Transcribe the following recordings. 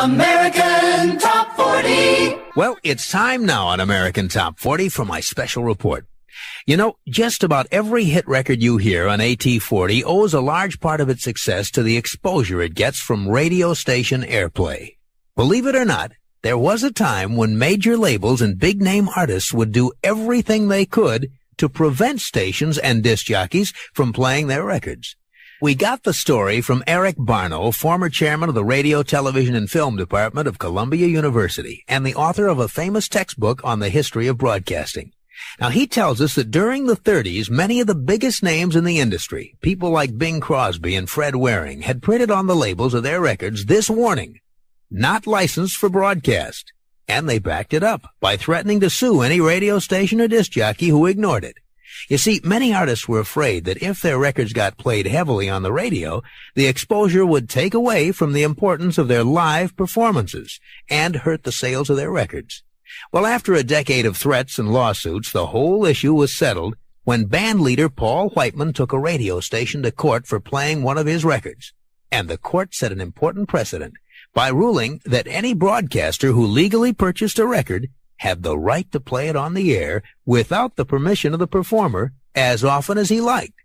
American Top 40. Well, it's time now on American Top 40 for my special report. You know, just about every hit record you hear on AT40 owes a large part of its success to the exposure it gets from radio station airplay. Believe it or not, there was a time when major labels and big-name artists would do everything they could to prevent stations and disc jockeys from playing their records. We got the story from Eric Barno, former chairman of the Radio, Television, and Film Department of Columbia University and the author of a famous textbook on the history of broadcasting. Now, he tells us that during the 30s, many of the biggest names in the industry, people like Bing Crosby and Fred Waring, had printed on the labels of their records this warning: not licensed for broadcast. And they backed it up by threatening to sue any radio station or disc jockey who ignored it. You see, many artists were afraid that if their records got played heavily on the radio, the exposure would take away from the importance of their live performances and hurt the sales of their records. Well, after a decade of threats and lawsuits, the whole issue was settled when band leader Paul Whiteman took a radio station to court for playing one of his records. And the court set an important precedent by ruling that any broadcaster who legally purchased a record had the right to play it on the air without the permission of the performer as often as he liked.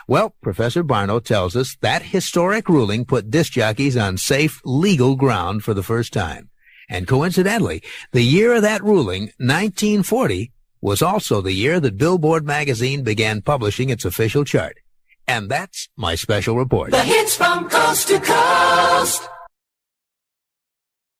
Well, Professor Barno tells us that historic ruling put disc jockeys on safe, legal ground for the first time. And coincidentally, the year of that ruling, 1940, was also the year that Billboard magazine began publishing its official chart. And that's my special report. The hits from coast to coast.